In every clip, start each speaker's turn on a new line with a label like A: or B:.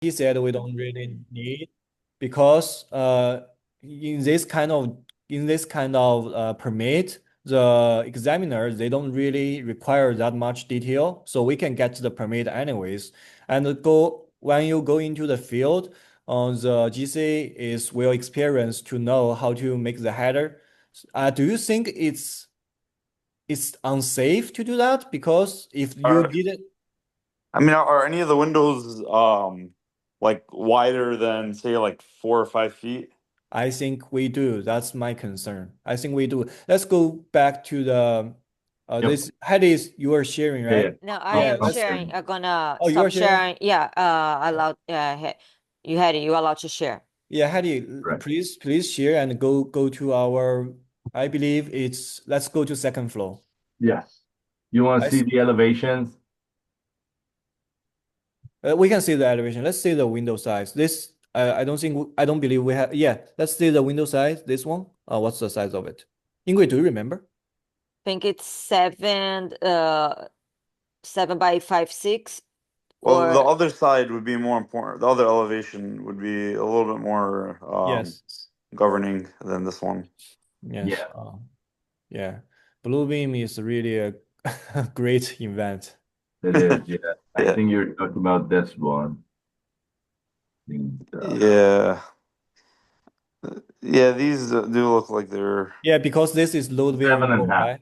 A: he said we don't really need because in this kind of permit, the examiner they don't really require that much detail, so we can get the permit anyways. And go when you go into the field, the GC is well experienced to know how to make the header. Do you think it's unsafe to do that? Because if you
B: Are
A: did it,
B: I mean, are any of the windows like wider than say like 4 or 5 feet?
A: I think we do. That's my concern. I think we do. Let's go back to the
C: Yep.
A: this Hades you are sharing,
C: Yeah, yeah.
A: right?
D: No, I
A: Yeah,
D: am
A: let's
D: sharing. I'm gonna
A: oh you are
D: stop
A: sharing?
D: sharing. Yeah, allowed. You allowed to share.
A: Yeah, Hadi,
C: Right.
A: please share and go to our I believe it's let's go to second floor.
C: Yes. You want to
A: I
C: see
A: s-
C: the elevations?
A: we can see the elevation. Let's see the window size. This I don't believe we have yeah, let's see the window size. This one. What's the size of it? Ingrid, do you remember?
D: Think it's 7 by 5 6
B: Well, the
D: or
B: other side would be more important. The other elevation would be a little bit more
A: Yes.
B: governing than this one.
A: Yes.
C: Yeah,
A: Yeah, Bluebeam is really a great event.
C: it is. Yeah. I
B: Yeah,
C: think you're talking about this one. And,
B: yeah, yeah. These do look like they're.
A: Yeah, because this is load very
C: seven and
A: low,
C: a half.
A: right?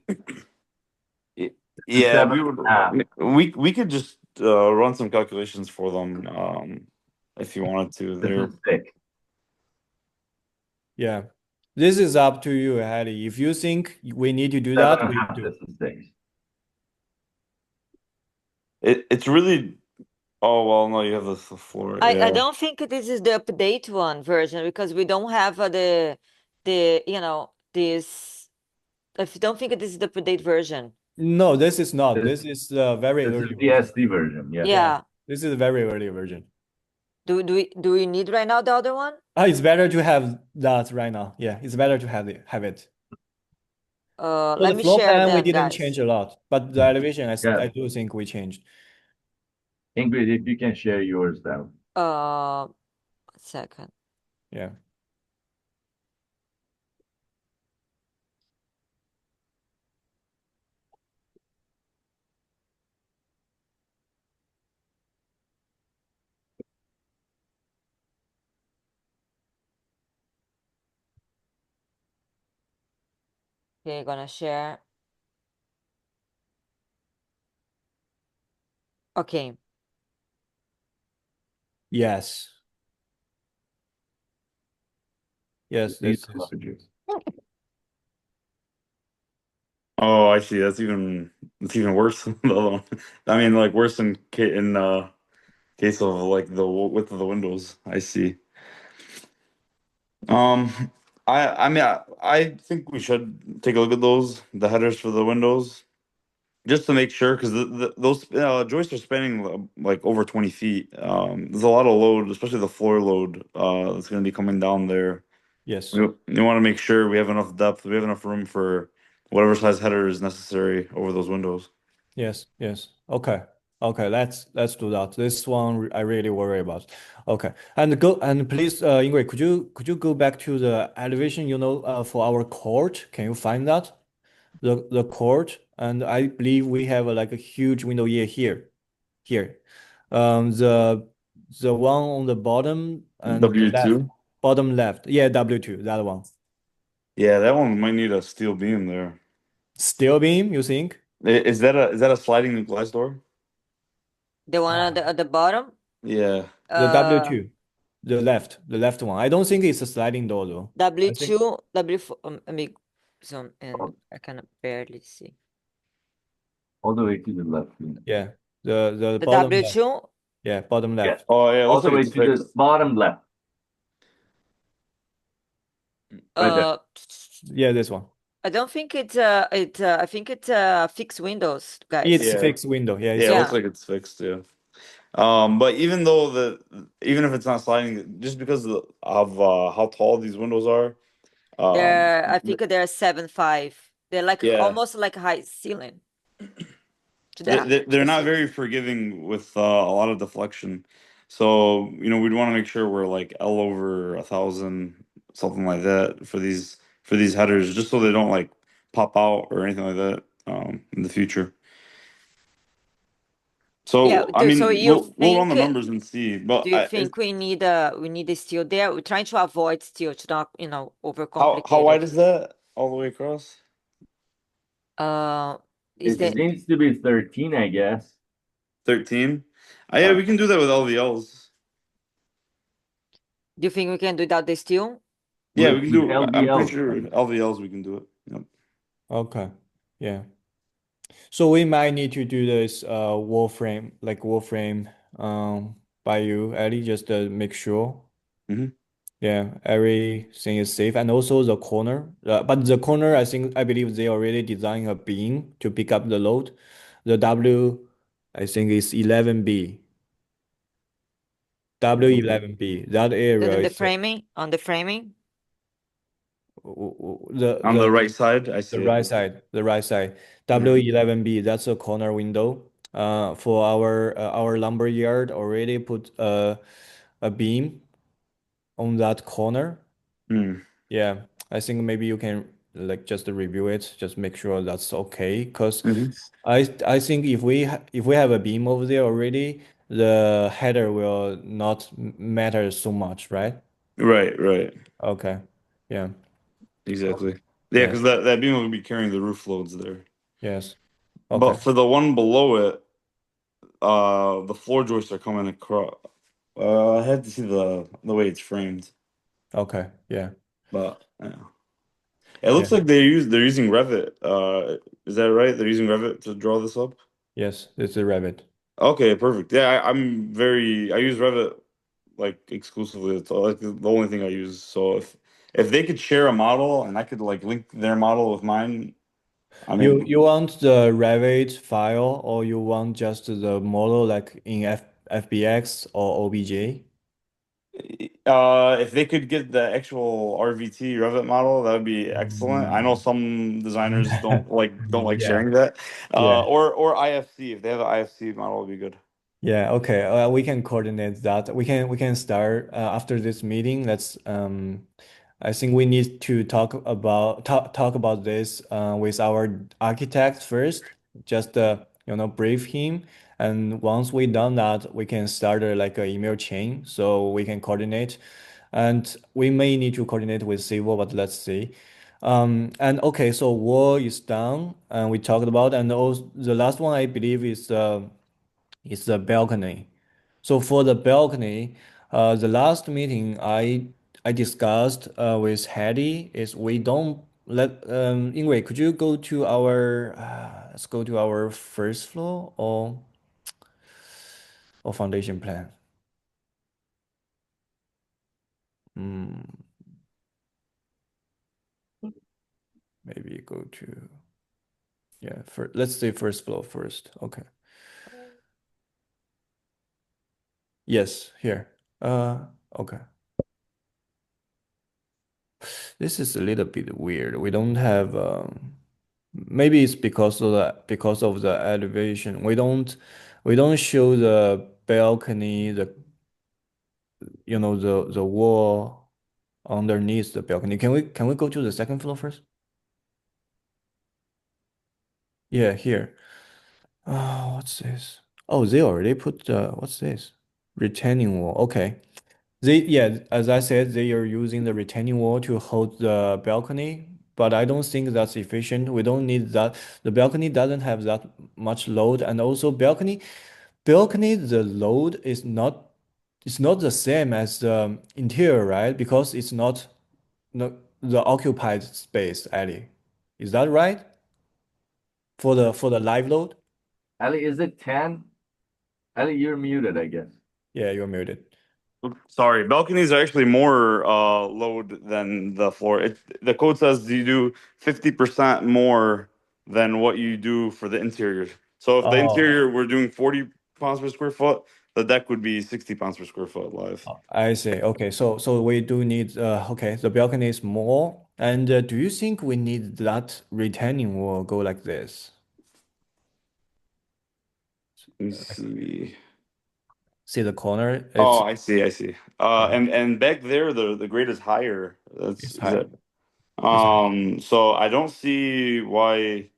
C: It's
B: Yeah,
C: seven
B: we
C: and a half.
B: would. We could just run some calculations for them if you wanted to.
C: This
B: They're
C: is thick.
A: Yeah, this is up to you, Hattie. If you think we need to do
C: Seven
A: that,
C: and a
A: we
C: half.
A: do.
C: This is thick.
B: it's really. Oh well, no, you have the floor.
D: I
B: Yeah,
D: don't think this is the update one version because we don't have this. I don't think this is the update version.
A: No, this is not.
C: This
A: This is the very
C: this is
A: early
C: the
A: version.
C: SD version. Yeah.
A: Yeah,
D: Yeah.
A: this is a very early version.
D: Do we need right now the other one?
A: It's better to have that right now. Yeah, it's better to have it. So
D: Let
A: the
D: me
A: floor
D: share
A: plan we
D: them,
A: didn't change
D: guys.
A: a lot, but the elevation I
C: Yeah.
A: do think we changed.
C: Ingrid, if you can share yours down.
D: Uh, 1 second.
A: Yeah.
D: Okay, gonna share. Okay.
A: Yes. Yes,
C: These
A: this
C: are
A: is.
C: larger.
B: Oh, I see. It's even worse than the other one. I mean, like worse in case of like the width of the windows. I see. Um, I mean I think we should take a look at the headers for the windows just to make sure because those joists are spanning like over 20 feet. There's a lot of load, especially the floor load that's going to be coming down there.
A: Yes.
B: We want to make sure we have enough depth, we have enough room for whatever size header is necessary over those windows.
A: Yes, yes. Okay. Okay, let's do that. This one I really worry about. Okay. And please, Ingrid, could you go back to the elevation, for our court? Can you find that? The court, and I believe we have like a huge window here. Here. The one on the bottom and the left.
B: W2.
A: Bottom left. Yeah, W2, that one.
B: Yeah, that one might need a steel beam there.
A: Steel beam, you think?
B: Is that a sliding glass door?
D: The one
A: Ah.
D: at the bottom.
B: Yeah.
A: The
D: Uh,
A: W2. The left one. I don't think it's a sliding door though. I think
D: W2, W4. Let me zoom in. I can barely see.
C: All the way to the left.
A: yeah, the
D: The
A: bottom left.
D: W2.
A: Yeah, bottom
C: Yeah.
A: left.
B: Oh yeah, it
C: All
B: looks
C: the
B: like
C: way
B: it's
C: to the
B: fixed.
C: bottom left. Right there.
D: Uh,
A: Yeah, this one.
D: I don't think I think it's fixed windows,
A: It's
D: guys.
B: Yeah.
A: fixed window. Yeah, it's
B: Yeah, it looks
D: Yeah.
A: fixed.
B: like it's fixed, yeah. But even if it's not sliding, just because of how tall these windows are,
D: I think they're 7.5. They're like
B: yeah,
D: almost like a high ceiling to
B: they're
D: the
B: not
D: ceiling.
B: very forgiving with a lot of deflection. So, we'd want to make sure we're like L over 1,000, something like that for these headers, just so they don't like pop out or anything like that in the future.
D: Yeah,
B: So, I
D: so
B: mean,
D: you
B: we'll run
D: think,
B: the numbers and see, but
D: do you think we need a steel there? We're trying to avoid steel to not,
B: how
D: overcomplicate
B: wide
D: it.
B: is that all the way across?
D: Is
C: It
D: that,
C: seems to be 13, I guess.
B: 13? Yeah, we can do that with LVLs.
D: do you think we can do without the steel?
B: Yeah, we can
C: With
B: do. I'm pretty
C: LVL.
B: sure LVLs we can do it. Yep.
A: Okay. Yeah. So we might need to do this wall frame by you, Ellie, just to make sure.
B: Hmm.
A: Yeah, everything is safe, and also the corner. But the corner, I believe they already designed a beam to pick up the load. The W, I think is 11B. W11B. That
D: Then
A: area
D: in the
A: is
D: framing, on the framing,
A: the
B: On the right side, I
A: the
B: see it.
A: right side. The right side.
B: Mhm.
A: W11B. That's a corner window. For our lumber yard already put a beam on that corner.
B: Mm.
A: Yeah, I think maybe you can like just review it, just make sure that's okay. Because
B: Mhm.
A: I think if we have a beam over there already, the header will not matter so much, right?
B: Right, right,
A: Okay. Yeah.
B: exactly. Yeah,
A: Yes.
B: because that beam will be carrying the roof loads there.
A: Yes.
B: But
A: Okay.
B: for the one below it, the floor joists are coming across. I had to see the way it's framed,
A: Okay. Yeah.
B: but yeah. It
A: Yeah.
B: looks like they're using Revit. Is that right? They're using Revit to draw this up.
A: Yes. It's a rabbit.
B: Okay, perfect. Yeah, I use Revit like exclusively. It's like the only thing I use. So if they could share a model and I could like link their model with mine, I mean,
A: You want the Revit file or you want just the model like in FBX or OBJ?
B: if they could get the actual RVT Revit model, that would be excellent. I know some designers don't like
A: Yeah.
B: sharing that.
A: Yeah.
B: Or IFC. If they have an IFC model, would be good.
A: Yeah, okay. We can coordinate that. We can start after this meeting. I think we need to talk about this with our architect first. Just brief him, and once we done that, we can start like a email chain so we can coordinate, and we may need to coordinate with civil, but let's see. And okay, so wall is done, and we talked about, and also the last one I believe is the balcony. So for the balcony, the last meeting I discussed with Hattie is we don't let Ingrid, could you go to our let's go to our first floor or foundation plan. Hmm, maybe go to yeah, let's say first floor first. Okay. Yes, here. Okay. This is a little bit weird. We don't have maybe it's because of the elevation. We don't show the balcony, the wall underneath the balcony. Can we go to the second floor first? Yeah, here. Oh, what's this? Oh, they already put what's this? Retaining wall. Okay. Yeah, as I said, they are using the retaining wall to hold the balcony, but I don't think that's efficient. We don't need that. The balcony doesn't have that much load, and also balcony, the load is not it's not the same as the interior, right? Because it's not the occupied space, Ali. Is that right? For the live load?
C: Ali, is it 10? Ali, you're muted, I guess.
A: Yeah, you're muted.
B: Sorry, balconies are actually more load than the floor. The code says you do 50% more than what you do for the interior. So if the
A: Oh.
B: interior we're doing 40 pounds per square foot, the deck would be 60 pounds per square foot live.
A: I see. Okay, so we do need okay, the balcony is more. And do you think we need that retaining wall go like this?
B: Let me see.
A: See the corner?
B: Oh, I see, I see.
A: Yeah,
B: And back there, the grade is higher. That's
A: it's
B: is
A: high.
B: that.
A: It's high.
B: So I don't see why.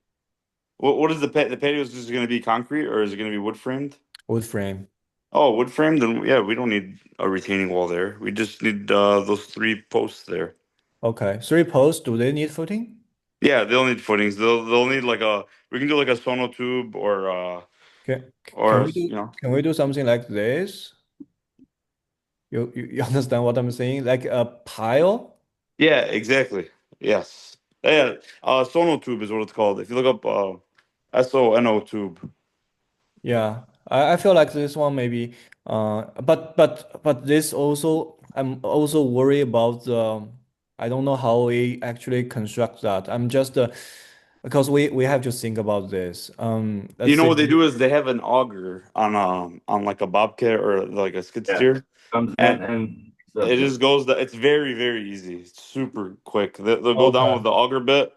B: What is the patio is just going to be concrete or is it going to be wood framed?
A: Wood frame.
B: Oh, wood framed. Then yeah, we don't need a retaining wall there. We just need those three posts there.
A: Okay. Three posts, do they need footing?
B: Yeah, they'll need footings. They'll need like a we can do like a sono tube
A: Can
B: or
A: we do
B: you know.
A: can we do something like this? You understand what I'm saying? Like a pile?
B: Yeah, exactly. Yes. Yeah. Sono tube is what it's called. If you look up SONO tube.
A: Yeah. I feel like this one maybe but this also I'm also worried about the I don't know how we actually construct that. I'm just because we have to think about this.
B: You
A: Let's
B: know
A: say
B: what they do is they have an auger on like a bobcat or like a skid
C: Yeah.
B: steer,
C: Comes in
B: and
C: and
B: it
C: subs it.
B: just goes. It's very very easy. It's super quick. They'll go down
A: okay.
B: with the auger bit,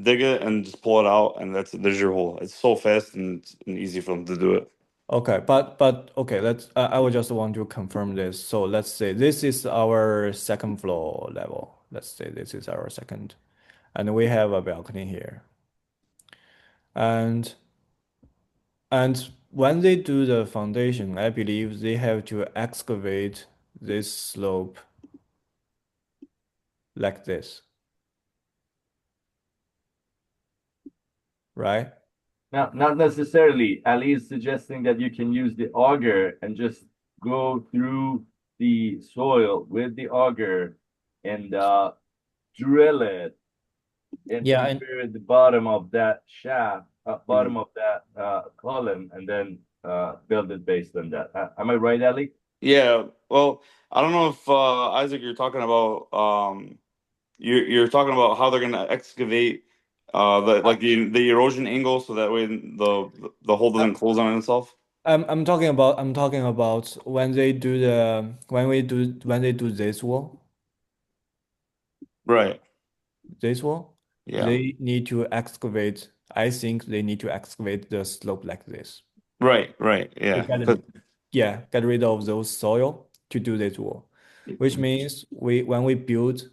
B: dig it, and just pull it out, and there's your hole. It's so fast and easy for them to do it.
A: Okay, but okay, let's I would just want to confirm this. So let's say this is our second floor level. Let's say this is our second, and we have a balcony here. And and when they do the foundation, I believe they have to excavate this slope like this, right?
C: Now, not necessarily. Ali is suggesting that you can use the auger and just go through the soil with the auger and drill it and
A: Yeah, and
C: prepare the bottom of that shaft,
B: Mhm.
C: bottom of that column, and then build it based on that. Am I right, Ali?
B: Yeah. Well, I don't know if Isaac, you're talking about you're talking about how they're gonna excavate the
A: I-
B: like the erosion angle so that way the hole
A: I-
B: doesn't close on itself.
A: I'm talking about when they do when they do this wall.
B: Right.
A: This wall,
B: Yeah.
A: they need to excavate. I think they need to excavate the slope like this
B: Right. Right.
A: to
B: Yeah.
A: get rid of those soil to do this wall, which means when we build,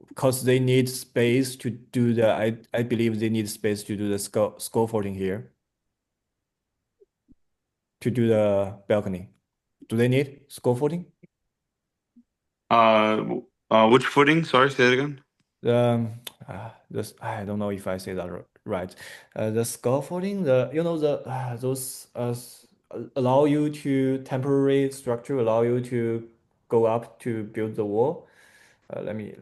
A: because they need space to do the I believe they need space to do the scaffolding here to do the balcony. Do they need scaffolding?
B: Which footing? Sorry, say it again.
A: This I don't know if I say that right. The scaffolding, those allow you to temporary structure, allow you to go up to build the wall. Let me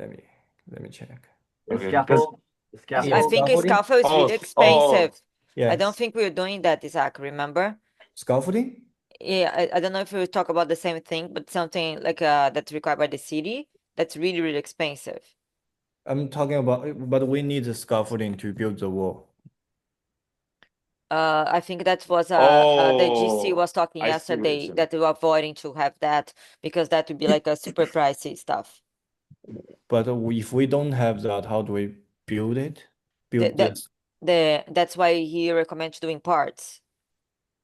A: check.
C: The
B: Okay. Because
C: scaffold, the
A: Yeah,
D: I
C: scaffold.
D: think a
A: scaffolding.
D: scaffold is really
B: oh,
D: expensive. I
A: Yeah,
D: don't think we were doing that, Isaac, remember?
A: scaffolding.
D: Yeah, I don't know if we talk about the same thing, but something like that's required by the city that's really, really expensive.
A: I'm talking about, but we need the scaffolding to build the wall.
D: I think that was the GC
B: oh,
D: was talking
B: I see what you're
D: yesterday
B: saying.
D: that we were avoiding to have that because that would be like a super pricey stuff.
A: But if we don't have that, how do we build it?
D: The,
A: Build
D: that
A: this?
D: that's why he recommends doing parts.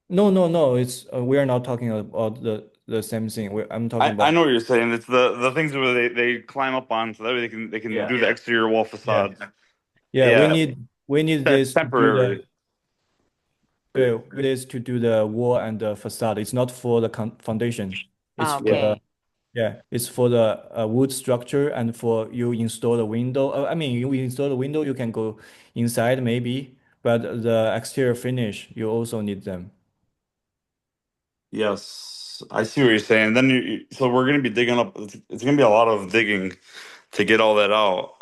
A: No. It's we are not talking about the same thing. I'm talking
B: I
A: about
B: know what you're saying. It's the things where they climb up on so that way they can
C: Yeah.
B: do the exterior wall
A: yeah.
B: facade.
A: Yeah,
B: Yeah,
A: we need
B: that's
A: this to do the
B: temporary.
A: this to do the wall and the facade. It's not for the foundation. It's
D: Ah,
A: for
B: Yeah.
A: the
D: okay.
A: yeah, it's for the wood structure and for you install the window. I mean, you install the window, you can go inside maybe, but the exterior finish you also need them.
B: Yes, I see what you're saying. Then so we're gonna be digging up. It's gonna be a lot of digging to get all that out.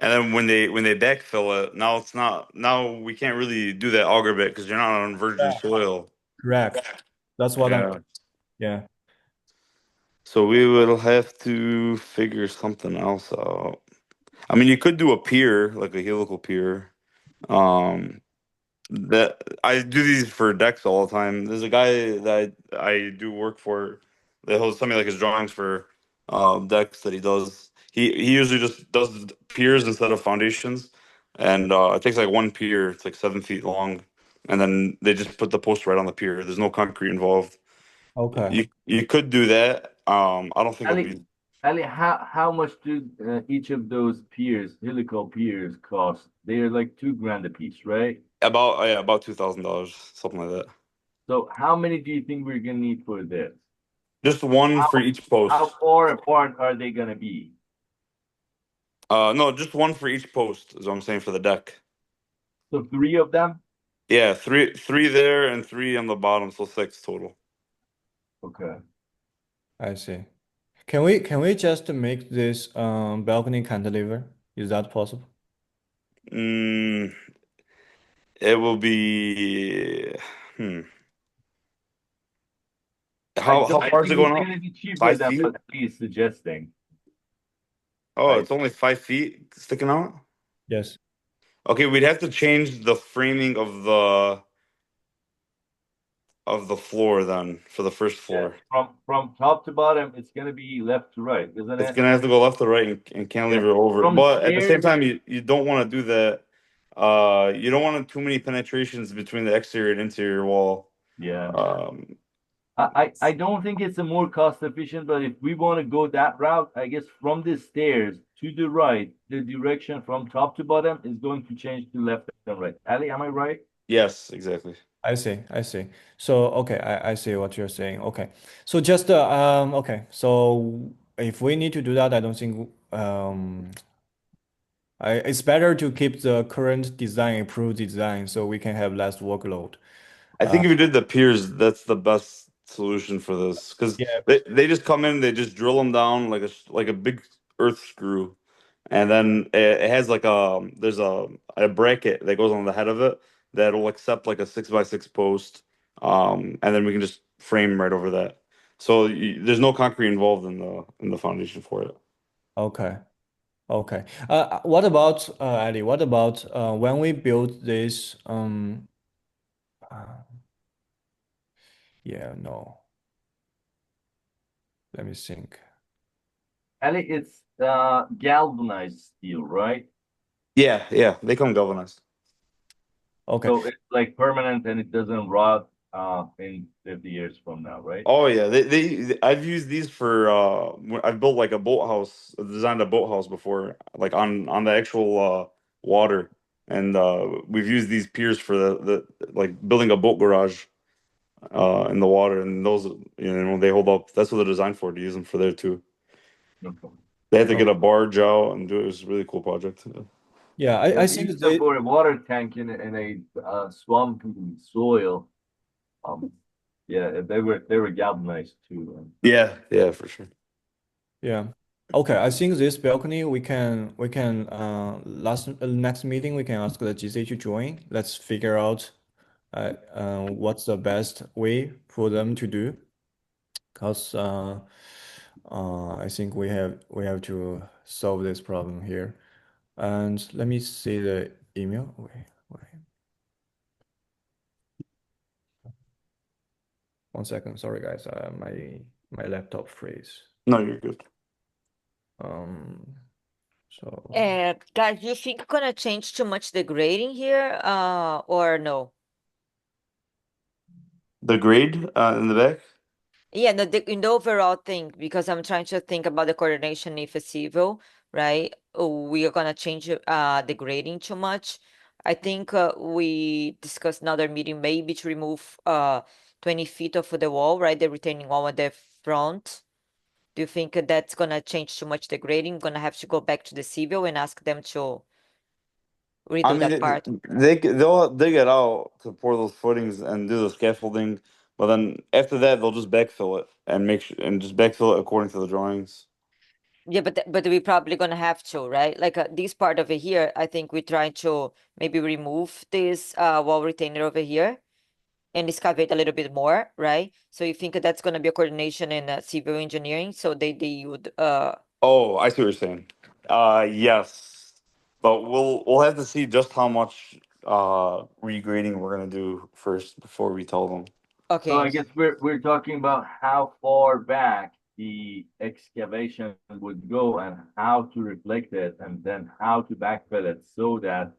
B: And then when they backfill it, now it's not. Now we can't really do that auger bit because you're not on virgin soil.
A: Correct. That's what I'm.
B: Yeah.
A: Yeah.
B: So we will have to figure something else out. I mean, you could do a pier, like a helical pier. Um, that I do these for decks all the time. There's a guy that I do work for that he'll send me like his drawings for decks that he does. He usually just does piers instead of foundations, and it takes like one pier. It's like 7 feet long, and then they just put the post right on the pier. There's no concrete involved.
A: Okay.
B: You could do that. I don't think it'll
C: Ali,
B: be
C: Ali, how much do each of those piers, helical piers, cost? They're like 2 grand a piece, right?
B: about yeah, about $2,000, something like that.
C: So how many do you think we're gonna need for this?
B: Just one
C: How
B: for each
C: how
B: post.
C: far apart are they gonna be?
B: No, just one for each post is what I'm saying for the deck.
C: So 3 of them?
B: Yeah, three there and three on the bottom, so six total.
C: Okay.
A: I see. Can we just make this balcony cantilever? Is that possible?
B: Mm, it will be
C: I
B: how
C: don't
B: far is it
C: think
B: going
C: it's
B: up?
C: gonna be cheaper
B: Five
C: than
B: feet?
C: what he's suggesting.
B: Oh,
C: Right.
B: it's only 5 feet sticking out?
A: Yes.
B: Okay, we'd have to change the framing of the floor then for the first
C: Yeah.
B: floor.
C: From top to bottom, it's gonna be left to right, isn't
B: It's
C: it?
B: gonna have to go left to right and
C: Yeah.
B: cantilever over.
C: From
B: But at the same
C: stairs,
B: time, you don't want to do that. You don't want too many penetrations between the exterior and interior wall.
C: yeah.
B: Um,
C: I don't think it's a more cost efficient, but if we want to go that route, I guess from the stairs to the right, the direction from top to bottom is going to change to left and right. Ali, am I right?
B: yes, exactly.
A: I see. I see. So, okay, I see what you're saying. Okay. So just okay. So if we need to do that, I don't think it's better to keep the current design, approved design, so we can have less workload.
B: I
A: Uh,
B: think if you did the piers, that's the best solution for this because
A: yeah.
B: they just come in, they just drill them down like a big earth screw, and then it has like there's a bracket that goes on the head of it that'll accept like a 6x6 post, and then we can just frame right over that. So there's no concrete involved in the foundation for it.
A: Okay. Okay. What about Ali? What about when we build this? Uh, yeah, no. Let me think.
C: Ali, it's galvanized steel, right?
B: Yeah, they come galvanized.
A: Okay.
C: So it's like permanent and it doesn't rot in 50 years from now, right?
B: Oh yeah, I've used these for I've built like a boathouse, designed a boathouse before, like on the actual water, and we've used these piers for the like building a boat garage in the water, and those they hold up. That's what they're designed for, to use them for there too.
C: Okay.
B: They had to get
A: Okay.
B: a barge out and do it. It was a really cool project.
A: Yeah,
C: Yeah,
A: I
C: we
A: think
C: used them
A: they.
C: for a water tank in a swamp soil. Um, yeah, they were galvanized too.
B: Yeah, for sure.
A: Yeah. Okay, I think this balcony we can last next meeting we can ask the GC to join. Let's figure out what's the best way for them to do. Because I think we have to solve this problem here. And let me see the email. Wait. 1 second. Sorry, guys. My laptop freeze.
B: No, you're good.
A: Um. So
D: Guys, do you think gonna change too much the grading here, or no?
B: The grade in the back.
D: Yeah, no, in the overall thing, because I'm trying to think about the coordination if it's civil, right? We are gonna change the grading too much. I think we discussed another meeting maybe to remove 20 feet of the wall, right? The retaining wall at the front. Do you think that's gonna change too much the grading? Gonna have to go back to the civil and ask them to
B: I
D: redo
B: mean,
D: that part?
B: they'll dig it out to pour those footings and do the scaffolding, but then after that they'll just backfill it and make sure and just backfill it according to the drawings.
D: Yeah, but we probably gonna have to, right? Like this part over here, I think we try to maybe remove this wall retainer over here and excavate a little bit more, right? So you think that's gonna be a coordination in civil engineering, so they would
B: Oh, I see what you're saying. Yes, but we'll have to see just how much regrading we're gonna do first before we tell them.
C: So I
D: okay.
C: guess we're talking about how far back the excavation would go and how to reflect it and then how to backfill it so that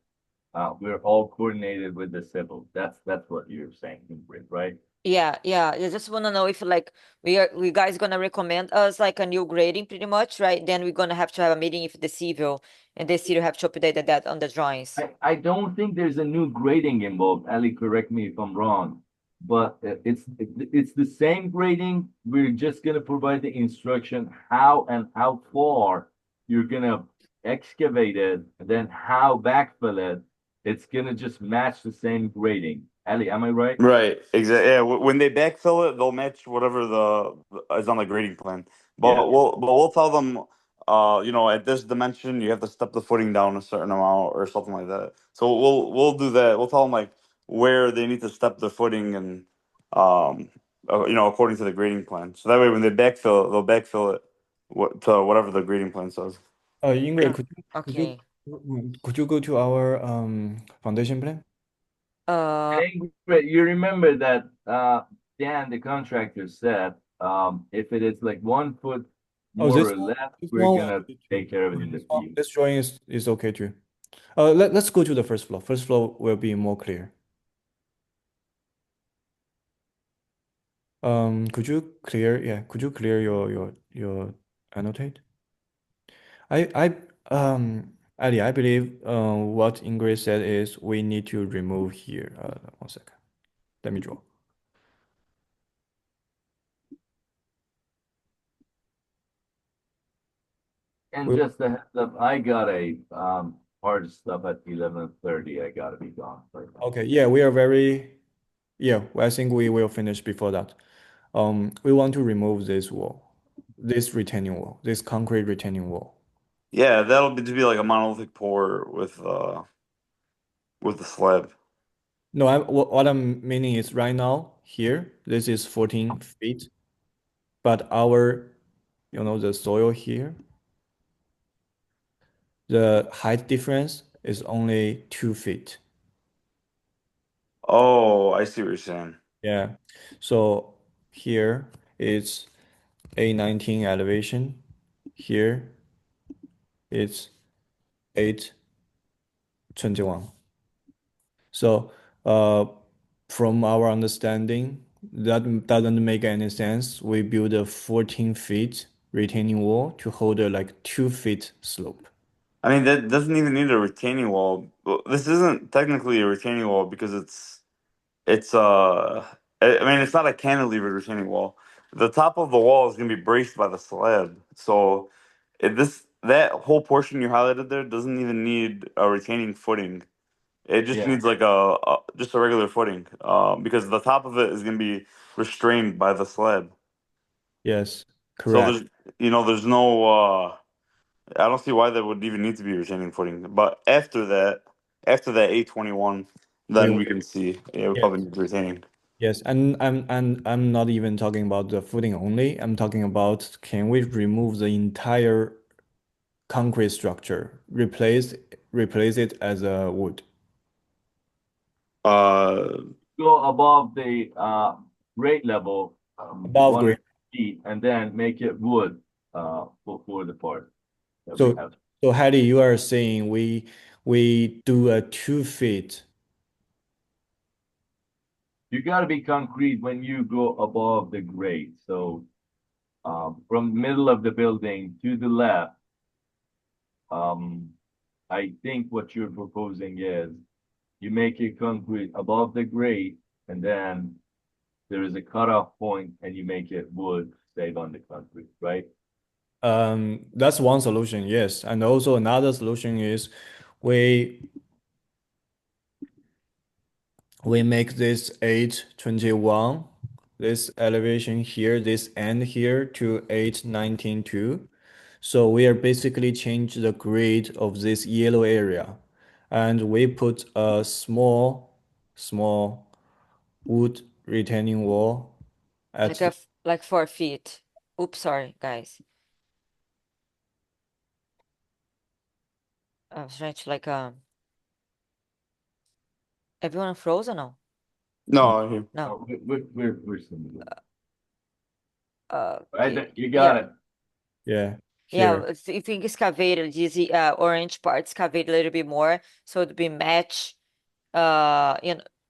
C: we're all coordinated with the civil. That's what you're saying, right?
D: Yeah, I just want to know if like we guys gonna recommend us like a new grading pretty much, right? Then we're gonna have to have a meeting with the civil, and the civil have to update that on the drawings.
C: I don't think there's a new grading involved. Ali, correct me if I'm wrong, but it's the same grading. We're just gonna provide the instruction how and how far you're gonna excavate it, and then how backfill it. It's gonna just match the same grading. Ali, am I right?
B: Right, exactly. Yeah, when they backfill it, they'll match whatever is on the grading plan.
C: Yeah.
B: But we'll tell them, at this dimension you have to step the footing down a certain amount or something like that. So we'll do that. We'll tell them like where they need to step the footing and according to the grading plan. So that way when they backfill it, they'll backfill it to whatever the grading plan says.
A: Ingrid,
D: Okay.
A: could you go to our foundation plan?
C: And you remember that Dan, the contractor, said if it is like 1 foot
A: Oh,
C: more or less,
A: this
C: we're
A: one,
C: gonna take care of it in the field.
A: this drawing is okay too. Let's go to the first floor. First floor will be more clear. Could you clear your annotate? Ali, I believe what Ingrid said is we need to remove here. 1 second. Let me draw.
C: And
A: We,
C: just a heads up, I got a hard stuff at 11:30. I gotta be gone for that.
A: okay, yeah, we are very, yeah, I think we will finish before that. We want to remove this wall, this retaining wall, this concrete retaining wall.
B: Yeah, that'll be to be like a monolithic pour with the slab.
A: No, what I'm meaning is right now here, this is 14 feet, but the soil here, the height difference is only 2 feet.
B: Oh, I see what you're saying.
A: Yeah. So here it's A19 elevation. Here it's 821. So from our understanding, that doesn't make any sense. We build a 14 feet retaining wall to hold a like 2 feet slope.
B: I mean, that doesn't even need a retaining wall. Well, this isn't technically a retaining wall because it's I mean it's not a cantilevered retaining wall. The top of the wall is gonna be braced by the slab. So that whole portion you highlighted there doesn't even need a retaining footing. It just
C: Yeah.
B: needs like just a regular footing. Because the top of it is gonna be restrained by the slab.
A: Yes,
B: So
A: correct.
B: there's no I don't see why there would even need to be retaining footing. But after that 821, then
A: We
B: we can see. Yeah, we
A: yes.
B: probably need retaining.
A: Yes, and I'm not even talking about the footing only. I'm talking about can we remove the entire concrete structure, replace it as a wood.
B: Uh,
C: Go above the grade level
A: Above
C: one or
A: grade.
C: 2 feet, and then make it wood for the part that we
A: So
C: have.
A: so Heidi, you are saying we do a 2 feet.
C: You got to be concrete when you go above the grade. So from the middle of the building to the left, I think what you're proposing is you make it concrete above the grade, and then there is a cutoff point, and you make it wood stayed on the concrete, right?
A: That's one solution, yes. And also another solution is we we make this 821, this elevation here, this end here to 819 too. So we are basically change the grade of this yellow area. And we put a small wood retaining wall at
D: Like like 4 feet. Oops, sorry, guys. I was trying to like everyone froze or no?
B: no,
D: No.
C: We're similar.
D: Okay.
C: Right, you got
D: Yeah.
C: it.
A: yeah,
D: Yeah,
A: here.
D: if you excavate this orange part, excavate a little bit more, so it'd be match,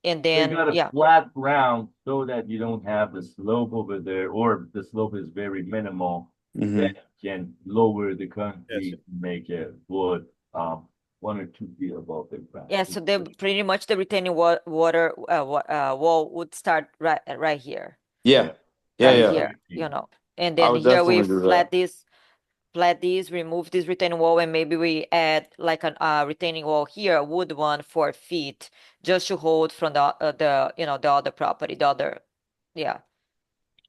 D: And
C: So you
D: then,
C: got a
D: yeah.
C: flat ground so that you don't have the slope over there, or the slope is very minimal.
B: Hmm.
C: Then you can lower the
A: Yes.
C: concrete, make it wood 1 or 2 feet above the ground.
D: Yeah, so the pretty much the retaining water wall would start right here,
B: Yeah. Yeah.
C: That
D: right
C: is
B: Yeah.
D: here,
C: everything.
D: and
B: I
D: then
B: would
D: here we
B: definitely do that.
D: flat this, remove this retaining wall, and maybe we add like an retaining wall here, a wood one, 4 feet, just to hold from the other property, the other, yeah,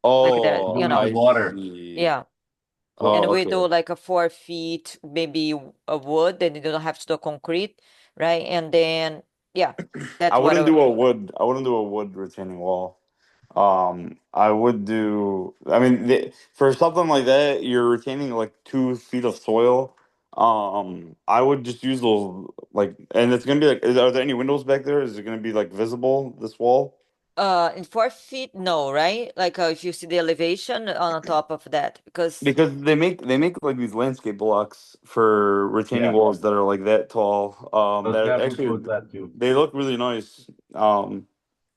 D: like that,
B: Oh,
C: Go with the
B: I
C: water.
B: see.
D: yeah. And
B: Oh,
D: we do
B: okay.
D: like a 4 feet, maybe a wood, then you don't have to do concrete, right? And then, yeah,
B: I
D: that's what
B: wouldn't
D: I,
B: do a wood. I wouldn't do a wood retaining wall. I would do. I mean, for something like that, you're retaining like 2 feet of soil. I would just use those like, and it's gonna be like. Are there any windows back there? Is it gonna be like visible this wall?
D: in 4 feet, no, right? Like if you see the elevation on top of that, because
B: Because they make like these landscape blocks for retaining
C: Yeah,
B: walls that are like that tall.
C: I was
B: That
C: gonna propose
B: actually
C: that too.
B: they look really nice.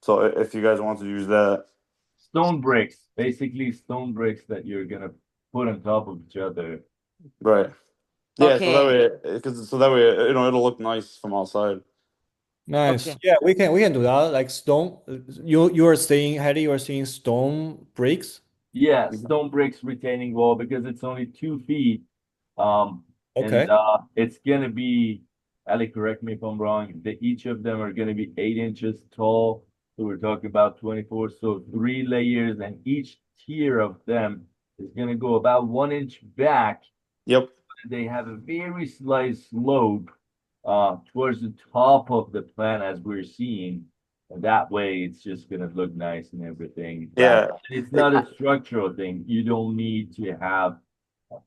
B: So if you guys want to use that,
C: Stone bricks, basically stone bricks that you're gonna put on top of each other.
B: right? Yeah, so that
D: okay,
B: way, because so that way, it'll look nice from outside.
A: Nice.
D: okay.
A: Yeah, we can do that. Like stone. You are saying, Hattie, you are saying stone bricks.
C: Yeah,
B: Mhm.
C: stone bricks retaining wall because it's only 2 feet. Um, and
A: Okay.
C: it's gonna be, Ali, correct me if I'm wrong, each of them are gonna be 8 inches tall. So we're talking about 24. So 3 layers, and each tier of them is gonna go about 1 inch back.
B: Yep.
C: They have a very slight slope towards the top of the plant as we're seeing. And that way it's just gonna look nice and everything. But
B: Yeah.
C: it's
B: It-
C: not a structural thing. You don't need to have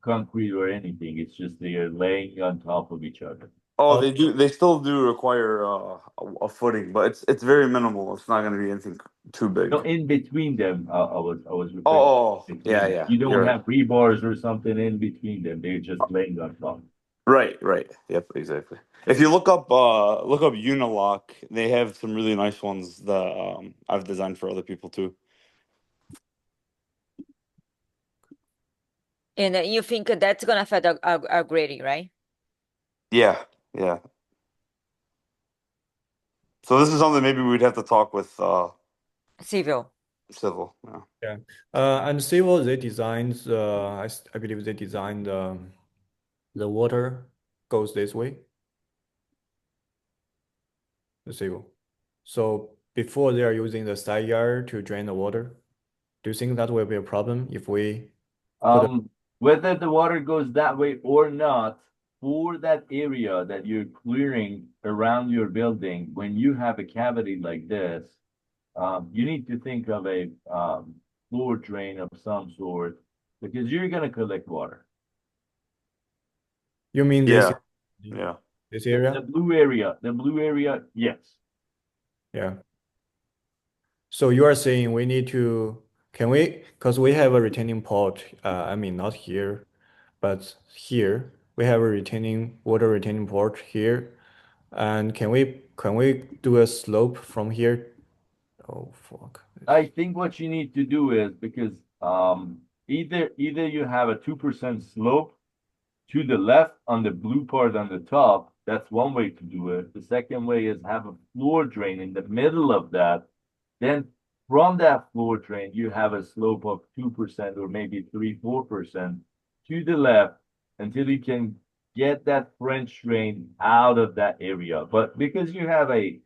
C: concrete or anything. It's just they are laying on top of each other.
B: oh,
A: Oh,
B: they do. They still do require a footing, but it's very minimal. It's not going to be anything too
C: No,
B: big.
C: in between them, I was referring
B: Oh,
C: to
B: yeah,
C: between them.
B: yeah.
C: You don't
B: You're right.
C: have rebars or something in between them. They're just laying on top.
B: Right, right. Yep, exactly. If you look up Unilock, they have some really nice ones that I've designed for other people too.
D: And you think that's gonna affect our grading, right?
B: Yeah, yeah. So this is something maybe we'd have to talk with
D: Civil.
B: civil. Yeah.
A: yeah. And civil, they designed. I believe they designed the water goes this way. The civil. So before they are using the side yard to drain the water, do you think that will be a problem if we put a
C: Whether the water goes that way or not, for that area that you're clearing around your building, when you have a cavity like this, you need to think of a floor drain of some sort because you're gonna collect water.
A: You mean this
B: Yeah, yeah.
A: this
C: The
A: area?
C: blue area, yes.
A: Yeah. So you are saying we need to, can we, because we have a retaining pond, I mean, not here, but here, we have a water retaining pond here. And can we do a slope from here? Oh, fuck.
C: I think what you need to do is because either you have a 2% slope to the left on the blue part on the top. That's one way to do it. The second way is have a floor drain in the middle of that. Then from that floor drain, you have a slope of 2% or maybe 3-4% to the left until you can get that French drain out of that area. But because you have a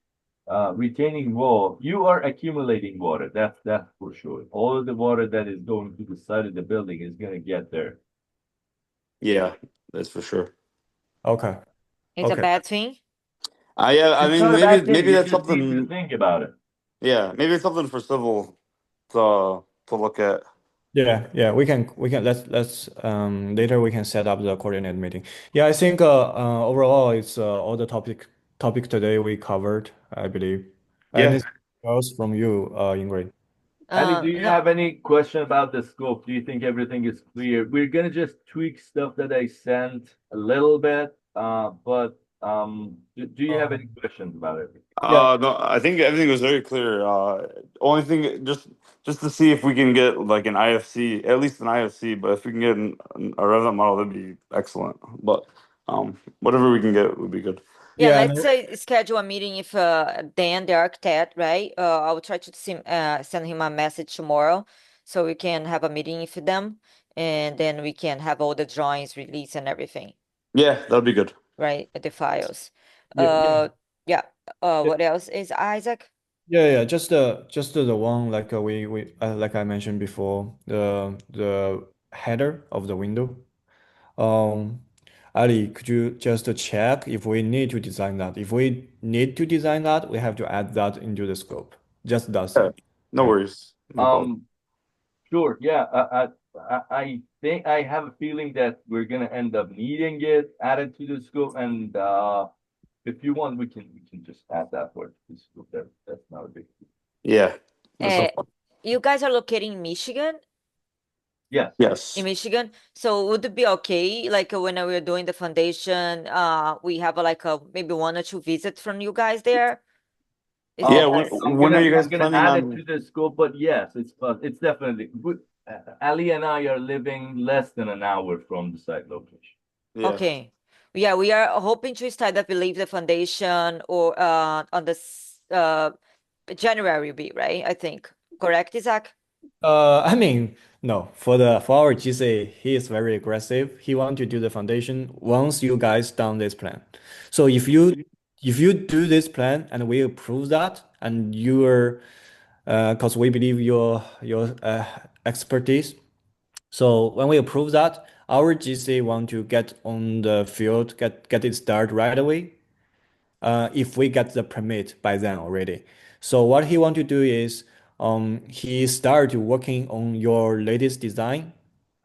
C: retaining wall, you are accumulating water. That's for sure. All of the water that is going to the side of the building is going to get there.
B: Yeah, that's for sure.
A: Okay.
D: It's a
A: Okay.
D: bad thing.
B: Yeah, I
C: It's
B: mean
C: not a
B: maybe
C: bad thing.
B: maybe
C: You
B: that's
C: just need to
B: something.
C: think about it.
B: Yeah, maybe it's something for civil to look at.
A: Yeah, we can let's later we can set up the coordinate meeting. Yeah, I think overall it's all the topic today we covered, I believe.
B: Yeah.
A: Anything else from you, Ingrid?
C: Ali, do you
D: No,
C: have any question about the scope? Do you think everything is clear? We're gonna just tweak stuff that I sent a little bit, but do you have any questions about it?
A: Yeah.
B: No, I think everything was very clear. Only thing, just to see if we can get like an IFC, at least an IFC. But if we can get a Revit model, that'd be excellent. But whatever we can get would be good.
D: Yeah,
A: Yeah,
D: let's say schedule a meeting if Dan, the architect, right? I'll try to send him a message tomorrow so we can have a meeting with them and then we can have all the drawings released and everything,
B: Yeah, that'd be good.
D: right? The files.
C: Yeah.
A: yeah.
D: Yeah.
C: Yeah.
D: What else is Isaac?
A: Yeah, just the one like we like I mentioned before, the header of the window. Um, Ali, could you just check if we need to design that? If we need to design that, we have to add that into the scope. Just that
B: Yeah,
A: thing,
B: no
A: right?
B: worries, no problem.
C: Sure. Yeah. I think I have a feeling that we're gonna end up needing it added to the scope, and if you want, we can just add that word to the scope. That's not a big deal.
B: Yeah, that's no
D: Uh,
B: problem.
D: you guys are located in Michigan?
C: Yes.
D: In
B: Yes.
D: Michigan. So would it be okay, like when we're doing the foundation, we have like a maybe one or two visits from you guys there? Is
B: Yeah.
D: it
B: When are you
C: I'm
B: guys
C: gonna
B: planning
C: add it to
B: on?
C: the scope, but yes, it's definitely good. Ali and I are living less than an hour from the site location.
B: Yeah.
D: okay? Yeah, we are hoping to start, I believe, the foundation or on the January will be, right? I think. Correct, Isaac?
A: I mean, no, for our GC, he is very aggressive. He want to do the foundation once you guys done this plan. So if you do this plan and we approve that, and you're because we believe your expertise. So when we approve that, our GC want to get on the field, get it started right away. If we get the permit by then already. So what he want to do is he start working on your latest design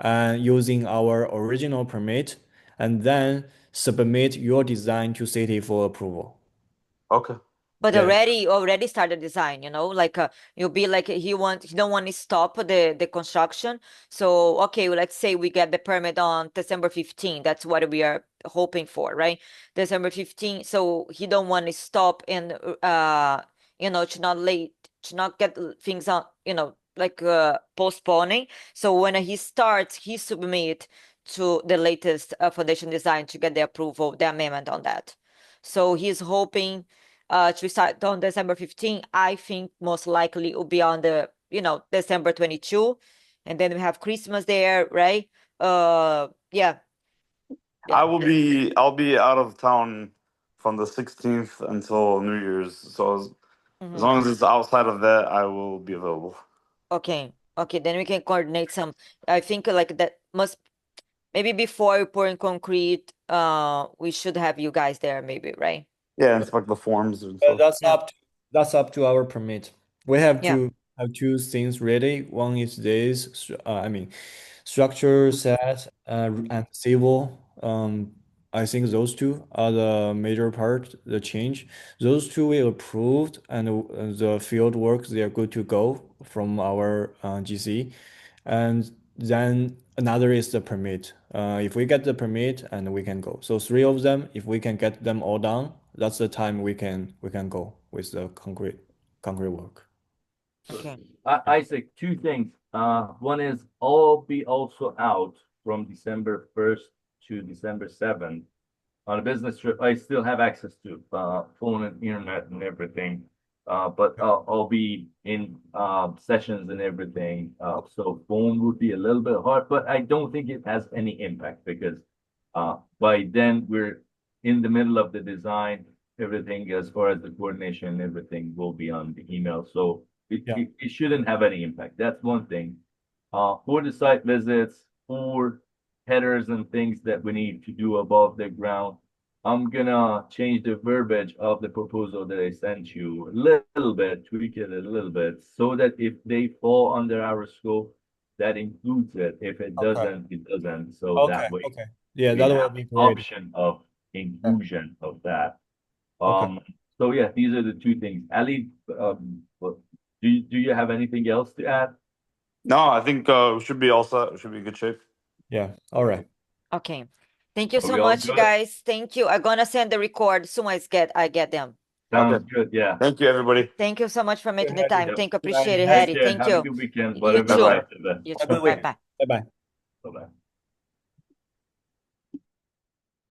A: using our original permit and then submit your design to city for approval.
B: Okay.
D: But
A: Yeah.
D: already started design, like you'll be like he don't want to stop the construction. So okay, well, let's say we get the permit on December 15. That's what we are hoping for, right? December 15. So he don't want to stop and to not late, to not get things on, like postponing. So when he starts, he submit to the latest foundation design to get the approval, the amendment on that. So he's hoping to start on December 15. I think most likely it will be on the, December 22. And then we have Christmas there, right? Yeah.
B: I'll be out of town from the 16th until New Year's. So as
D: Mhm.
B: long as it's outside of that, I will be available.
D: Okay. Okay, then we can coordinate some. I think like that must maybe before we pour in concrete, we should have you guys there maybe, right?
B: Yeah, inspect the forms and
A: Uh,
B: stuff.
A: That's
D: Yeah.
A: up to, that's up to our permit. We have
D: Yeah.
A: to have two things ready. One is this, I mean, structure set and civil. I think those two are the major part, the change. Those two we approved, and the field work, they are good to go from our GC. And then another is the permit. If we get the permit, and we can go. So three of them, if we can get them all done, that's the time we can go with the concrete work.
D: Okay.
C: Isaac, two things. One is I'll be also out from December 1st to December 7th on a business trip. I still have access to phone and internet and everything. But I'll be in sessions and everything. So phone would be a little bit hard, but I don't think it has any impact because by then we're in the middle of the design. Everything as far as the coordination, everything will be on the email. So
A: Yeah.
C: it shouldn't have any impact. That's one thing. For the site visits, for headers and things that we need to do above the ground, I'm gonna change the verbiage of the proposal that I sent you a little bit, tweak it a little bit, so that if they fall under our scope, that includes it. If it
A: Okay.
C: doesn't, it doesn't. So
A: Okay.
C: that way
A: Okay. Yeah,
C: we
A: that will
C: have
A: be great.
C: option of
A: Yeah.
C: inclusion of that.
A: Okay.
C: So yeah, these are the two things. Ali, do you have anything else to add?
B: No, I think we should be all set. We should be in good shape.
A: Yeah. All right.
D: Okay. Thank you
C: Are
D: so
C: we all
D: much,
C: good?
D: guys. Thank you. I'm gonna send the record as soon as I get them.
C: Sounds good. Yeah.
B: Thank you, everybody.
D: Thank you so much for making the
A: Harry.
D: time.
C: Yep.
D: Thank you.
A: Good night,
D: Appreciate it,
A: Harry.
C: Take
D: Harry.
C: care.
D: Thank
C: Have a
D: you.
C: good weekend.
D: You
C: Whatever
D: too.
C: life
D: You
A: Have a
D: too.
A: good
D: Bye
A: weekend.
D: bye.
A: Bye bye.
C: Bye bye.